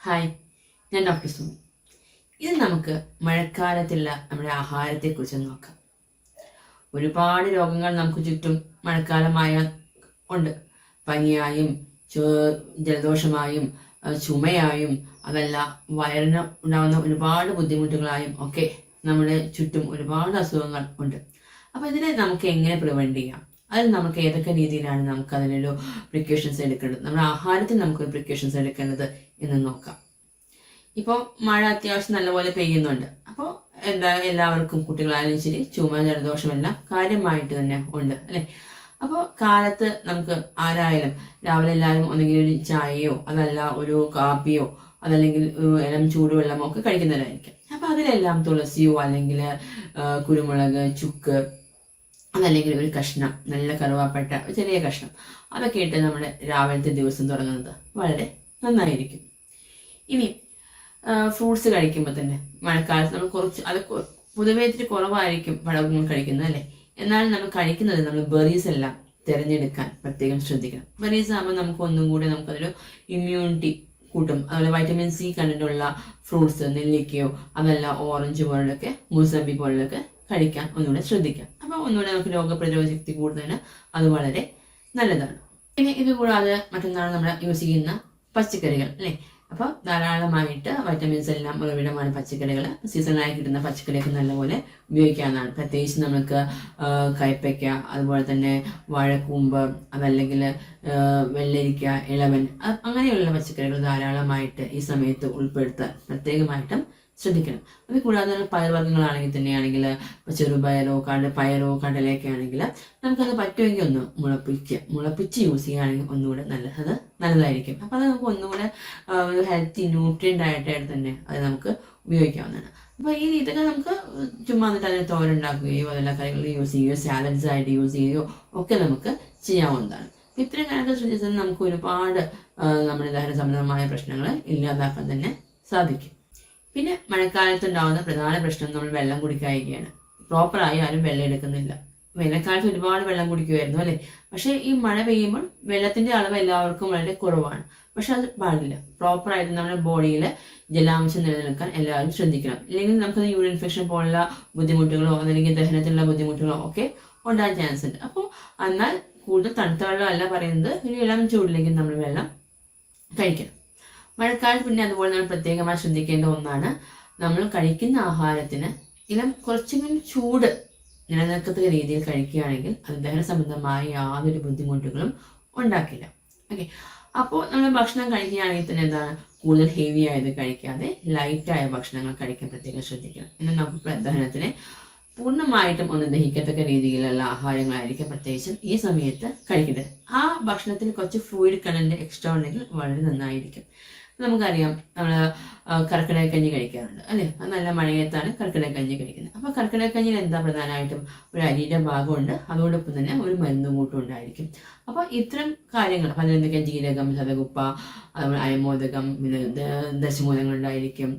Hi, ഞാൻ doctor Sumi. ഇത് നമുക്ക് മഴക്കാലത്തുള്ള നമ്മുടെ ആഹാരത്തെക്കുറിച്ച് നോക്കാം. ഒരുപാട് രോഗങ്ങൾ നമുക്ക് ചുറ്റും മഴക്കാലമായ ഉണ്ട്. പനിയായും ജലദോഷമായും ചുമയായും അതല്ല വയറിന് ഉണ്ടാകുന്ന ഒരുപാട് ബുദ്ധിമുട്ടുകളായും ഒക്കെ നമ്മുടെ ചുറ്റും ഒരുപാട് അസുഖങ്ങൾ ഉണ്ട്. അപ്പോൾ ഇതിനെ നമുക്ക് എങ്ങനെ പ്രിവെന്റ് ചെയ്യാം? അതിൽ നമുക്ക് ഏതൊക്കെ രീതിയിലാണ് നമുക്ക് അതിനൊരു പ്രിക്കോഷൻസ് എടുക്കേണ്ടത്, നമ്മുടെ ആഹാരത്തിൽ നമുക്ക് പ്രിക്കോഷൻസ് എടുക്കേണ്ടത് എന്ന് നോക്കാം. ഇപ്പോൾ മഴ അത്യാവശ്യം നല്ലപോലെ പെയ്യുന്നുണ്ട്. അപ്പോൾ എല്ലാവർക്കും കുട്ടികളായാലും ശരി ചുമ ജലദോഷമെല്ലാം കാര്യമായിട്ട് തന്നെ ഉണ്ട് അല്ലേ. അപ്പോൾ കാലത്ത് നമുക്ക് ആരായാലും രാവിലെ എല്ലാവരും ഒന്നെങ്കിൽ ഒരു ചായയോ അതല്ല ഒരു കാപ്പിയോ അതല്ലെങ്കിൽ ഇളം ചൂടുവെള്ളമോ ഒക്കെ കഴിക്കുന്നവരായിരിക്കും. അപ്പോൾ അതിലെല്ലാം തുളസിയോ അല്ലെങ്കിൽ കുരുമുളക്, ചുക്ക്, അതല്ലെങ്കിൽ ഒരു കഷ്ണം നല്ല കറുവാപ്പട്ട, ചെറിയ കഷ്ണം, അതൊക്കെ ഇട്ട് നമ്മുടെ രാവിലത്തെ ദിവസം തുടങ്ങുന്നത് വളരെ നന്നായിരിക്കും. ഇനി ഫ്രൂട്ട്സ് കഴിക്കുമ്പോൾ തന്നെ മഴക്കാലത്ത് നമ്മൾ കുറച്ച് അത് പൊതുവേ ഇത്തിരി കുറവായിരിക്കും പഴങ്ങൾ കഴിക്കുന്നത് അല്ലേ. എന്നാലും നമ്മൾ കഴിക്കുന്നത് നമ്മൾ ബെറീസ് എല്ലാം തിരഞ്ഞെടുക്കാൻ പ്രത്യേകം ശ്രദ്ധിക്കണം. ബെറീസ് ആകുമ്പോൾ നമുക്ക് ഒന്നും കൂടെ നമുക്കതൊരു ഇമ്മ്യൂണിറ്റി കൂട്ടും. അതുപോലെ വൈറ്റമിൻ സി കണ്ടന്റുള്ള ഫ്രൂട്ട്സ്, നെല്ലിക്കയോ അതല്ല ഓറഞ്ച് പോലുള്ളൊക്കെ, മൂസമ്പി പോലുള്ളൊക്കെ കഴിക്കാൻ ഒന്നുകൂടെ ശ്രദ്ധിക്കാം. അപ്പോൾ ഒന്നുകൂടെ നമുക്ക് രോഗപ്രതിരോധ ശക്തി കൂടുന്നതിന് അത് വളരെ നല്ലതാണ്. പിന്നെ ഇത് കൂടാതെ മറ്റൊന്നാണ് നമ്മൾ യൂസ് ചെയ്യുന്ന പച്ചക്കറികൾ അല്ലേ. അപ്പോൾ ധാരാളമായിട്ട് വൈറ്റമിൻസ് എല്ലാം ഉറവിടമാണ് പച്ചക്കറികൾ. സീസണായി കിട്ടുന്ന പച്ചക്കറിയൊക്കെ നല്ലപോലെ ഉപയോഗിക്കാവുന്നതാണ്. പ്രത്യേകിച്ച് നമുക്ക് കൈപ്പയ്ക്ക, അതുപോലെ തന്നെ വാഴക്കൂമ്പ്, അതല്ലെങ്കിൽ വെള്ളരിക്ക, ഇളവൻ, അങ്ങനെയുള്ള പച്ചക്കറികൾ ധാരാളമായിട്ട് ഈ സമയത്ത് ഉൾപ്പെടുത്താൻ പ്രത്യേകമായിട്ടും ശ്രദ്ധിക്കണം. അത് കൂടാതെ പയർവർഗ്ഗങ്ങളാണെങ്കിൽ തന്നെയാണെങ്കിൽ ചെറുപയറോ പയറോ കടലയൊക്കെ ആണെങ്കിൽ നമുക്കത് പറ്റുമെങ്കിൽ ഒന്ന് മുളപ്പിച്ച് യൂസ് ചെയ്യുകയാണെങ്കിൽ ഒന്നുകൂടെ നല്ലതായിരിക്കും. അപ്പോൾ അത് നമുക്ക് ഒന്നുകൂടെ ഒരു ഹെൽത്തി ന്യൂട്രിയൻ്റ് ആയിട്ടായിട്ട് തന്നെ അത് നമുക്ക് ഉപയോഗിക്കാവുന്നതാണ്. അപ്പോൾ ഈ ഇതൊക്കെ നമുക്ക് ചുമ്മാ എന്നിട്ട് അതിന് തോരനുണ്ടാക്കുകയോ അതെല്ലാം കറികൾ യൂസ് ചെയ്യുകയോ സാലഡ്സ് ആയിട്ട് യൂസ് ചെയ്യുകയോ ഒക്കെ നമുക്ക് ചെയ്യാവുന്നതാണ്. ഇത്രയും കാര്യങ്ങൾ ശ്രദ്ധിച്ചാൽ നമുക്ക് ഒരുപാട് നമ്മുടെ ദഹന സംബന്ധമായ പ്രശ്നങ്ങൾ ഇല്ലാതാക്കാൻ തന്നെ സാധിക്കും. പിന്നെ മഴക്കാലത്തുണ്ടാകുന്ന പ്രധാന പ്രശ്നം നമ്മൾ വെള്ളം കുടിക്കാതിരിക്കുകയാണ്. പ്രോപ്പറായി ആരും വെള്ളം എടുക്കുന്നില്ല. വേനൽക്കാലത്ത് ഒരുപാട് വെള്ളം കുടിക്കുമായിരുന്നു അല്ലേ. പക്ഷേ ഈ മഴ പെയ്യുമ്പോൾ വെള്ളത്തിന്റെ അളവ് എല്ലാവർക്കും വളരെ കുറവാണ്. പക്ഷെ അത് പാടില്ല. പ്രോപ്പറായിട്ട് നമ്മുടെ ബോഡിയിൽ ജലാംശം നിലനിൽക്കാൻ എല്ലാവരും ശ്രദ്ധിക്കണം. ഇല്ലെങ്കിൽ നമുക്കത് യൂറിൻ ഇൻഫെക്ഷൻ പോലുള്ള ബുദ്ധിമുട്ടുകളോ അല്ലെങ്കിൽ ദഹനത്തിലുള്ള ബുദ്ധിമുട്ടുകളോ ഒക്കെ ഉണ്ടാകാൻ ചാൻസ് ഉണ്ട്. അപ്പോൾ എന്നാൽ കൂടുതൽ തണുത്ത വെള്ളം അല്ല പറയുന്നത്, ഒരു ഇളം ചൂടിലേക്ക് നമ്മൾ വെള്ളം കഴിക്കണം. മഴക്കാലത്ത് പിന്നെ അതുപോലെ നമ്മൾ പ്രത്യേകമായി ശ്രദ്ധിക്കേണ്ട ഒന്നാണ്, നമ്മൾ കഴിക്കുന്ന ആഹാരത്തിന് കുറച്ചെങ്കിലും ചൂട് നിലനിൽക്കത്തക്ക രീതിയിൽ കഴിക്കുകയാണെങ്കിൽ അത് ദഹന സംബന്ധമായ യാതൊരു ബുദ്ധിമുട്ടുകളും ഉണ്ടാക്കില്ല. ഓക്കെ, അപ്പോൾ നമ്മൾ ഭക്ഷണം കഴിക്കുകയാണെങ്കിൽ തന്നെ എന്താണ്, കൂടുതൽ ഹെവി ആയത് കഴിക്കാതെ ലൈറ്റായ ഭക്ഷണങ്ങൾ കഴിക്കാൻ പ്രത്യേകം ശ്രദ്ധിക്കണം. എന്നാൽ നമുക്ക് ദഹനത്തിനെ പൂർണ്ണമായിട്ടും ഒന്ന് ദഹിക്കത്തക്ക രീതിയിലുള്ള ആഹാരങ്ങളായിരിക്കും പ്രത്യേകിച്ചും ഈ സമയത്ത് കഴിക്കേണ്ടത്. ആ ഭക്ഷണത്തിൽ കുറച്ച് ഫ്ലൂയിഡ് കണ്ടന്റ് എക്സ്ട്രാ ഉണ്ടെങ്കിൽ വളരെ നന്നായിരിക്കും. നമുക്കറിയാം, നമ്മൾ കർക്കിടക കഞ്ഞി കഴിക്കാറുണ്ട് അല്ലേ. അത് നല്ല മഴയത്താണ് കർക്കിടക കഞ്ഞി കഴിക്കുന്നത്. അപ്പോൾ കർക്കിടക കഞ്ഞിയിൽ എന്താ പ്രധാനമായിട്ടും ഒരു അരിയുടെ ഭാഗമുണ്ട്, അതോടൊപ്പം തന്നെ ഒരു മരുന്നും കൂട്ടും ഉണ്ടായിരിക്കും. അപ്പോൾ ഇത്തരം കാര്യങ്ങൾ അതിലെന്തൊക്കെ ജീരകം, ശതകുപ്പ, അതുപോലെ അയമോദകം, ദശമൂലങ്ങൾ ഉണ്ടായിരിക്കും.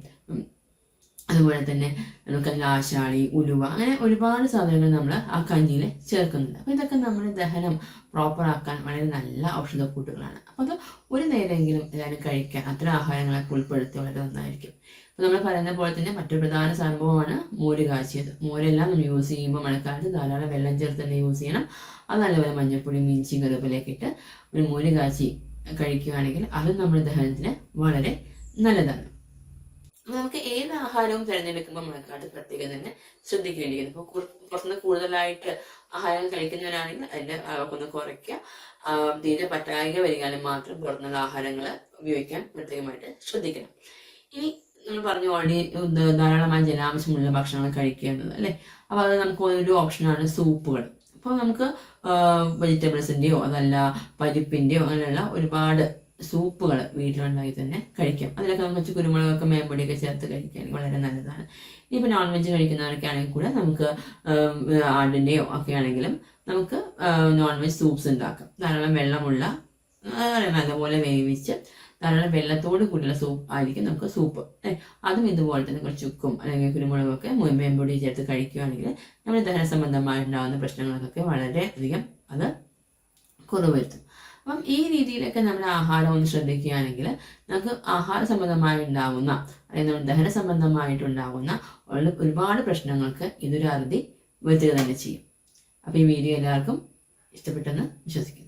അതുപോലെ തന്നെ നമുക്ക് ആശാളി, ഉലുവ, അങ്ങനെ ഒരുപാട് സാധനങ്ങൾ നമ്മൾ ആ കഞ്ഞിയിൽ ചേർക്കുന്നുണ്ട്. അപ്പോൾ ഇതൊക്കെ നമ്മുടെ ദഹനം പ്രോപ്പറാക്കാൻ വളരെ നല്ല ഔഷധക്കൂട്ടുകളാണ്. അപ്പോൾ അത് ഒരു നേരമെങ്കിലും എല്ലാവരും കഴിക്കാൻ അത്തരം ആഹാരങ്ങളൊക്കെ ഉൾപ്പെടുത്തി വളരെ നന്നായിരിക്കും. അപ്പോൾ നമ്മൾ പറയുന്ന പോലെ തന്നെ മറ്റൊരു പ്രധാന സംഭവമാണ് മോര് കാച്ചിയത്. മോരെല്ലാം നമ്മൾ യൂസ് ചെയ്യുമ്പോൾ മഴക്കാലത്ത് ധാരാളം വെള്ളം ചേർത്ത് തന്നെ യൂസ് ചെയ്യണം. അത് നല്ലപോലെ മഞ്ഞൾപ്പൊടി, ഇഞ്ചി, കറിവേപ്പിലയൊക്കെ ഇട്ട് ഒരു മോര് കാച്ചി കഴിക്കുകയാണെങ്കിൽ അതും നമ്മുടെ ദഹനത്തിന് വളരെ നല്ലതാണ്. നമുക്ക് ഏത് ആഹാരവും തിരഞ്ഞെടുക്കുമ്പോൾ മഴക്കാലത്ത് പ്രത്യേകം തന്നെ ശ്രദ്ധിക്കേണ്ടിയിരിക്കുന്നു. ഇപ്പോൾ കുറച്ചുകൂടെ കൂടുതലായിട്ട് ആഹാരം കഴിക്കുന്നവരാണെങ്കിൽ അതിൻ്റെ അളവൊക്കെ കുറയ്ക്കുക. തീരെ പറ്റായിക വരികയാണെങ്കിൽ മാത്രം പുറത്തുനിന്നുള്ള ആഹാരങ്ങൾ ഉപയോഗിക്കാൻ പ്രത്യേകമായിട്ട് ശ്രദ്ധിക്കണം. ഇനി നമ്മൾ പറഞ്ഞു ഓൾറെഡി ധാരാളമായ ജലാംശമുള്ള ഭക്ഷണങ്ങൾ കഴിക്കുക എന്നത് അല്ലേ. അപ്പോൾ അത് നമുക്ക് ഒരു ഓപ്ഷനാണ് സൂപ്പുകൾ. അപ്പോൾ നമുക്ക് വെജിറ്റബിൾസിൻ്റെയോ അതല്ല പരിപ്പിൻ്റെയോ അങ്ങനെയുള്ള ഒരുപാട് സൂപ്പുകൾ വീട്ടിലുണ്ടാക്കി തന്നെ കഴിക്കാം. അതിലൊക്കെ നമുക്ക് കുറച്ച് കുരുമുളകൊക്കെ മേമ്പൊടിയൊക്കെ ചേർത്ത് കഴിക്കുകയാണെങ്കിൽ വളരെ നല്ലതാണ്. ഇനിയിപ്പോൾ നോൺ വെജ് കഴിക്കുന്നവരൊക്കെ ആണെങ്കിൽ കൂടെ നമുക്ക് ആടിൻ്റെയോ ഒക്കെ ആണെങ്കിലും നമുക്ക് നോൺ വെജ് സൂപ്സ് ഉണ്ടാക്കാം. ധാരാളം വെള്ളമുള്ള നല്ലപോലെ വേവിച്ച് ധാരാളം വെള്ളത്തോട് കൂടിയുള്ള സൂപ്പ് ആയിരിക്കും നമുക്ക് സൂപ്പ്. അതും ഇതുപോലെ തന്നെ കുറച്ച് ചുക്കും അല്ലെങ്കിൽ കുരുമുളകൊക്കെ മേമ്പൊടി ചേർത്ത് കഴിക്കുകയാണെങ്കിൽ നമ്മുടെ ദഹന സംബന്ധമായിട്ടുണ്ടാകുന്ന പ്രശ്നങ്ങൾക്കൊക്കെ വളരെയധികം അത് കുറവ് വരുത്തും. അപ്പം ഈ രീതിയിലൊക്കെ നമ്മുടെ ആഹാരം ഒന്ന് ശ്രദ്ധിക്കുകയാണെങ്കിൽ നമുക്ക് ആഹാര സംബന്ധമായി ഉണ്ടാകുന്ന അല്ലെങ്കിൽ നമ്മുടെ ദഹന സംബന്ധമായിട്ടുണ്ടാകുന്ന ഒരുപാട് പ്രശ്നങ്ങൾക്ക് ഇതൊരു അറുതി വരുത്തുക തന്നെ ചെയ്യും. അപ്പോൾ ഈ വീഡിയോ എല്ലാവർക്കും ഇഷ്ടപ്പെട്ടെന്ന് വിശ്വസിക്കുന്നു.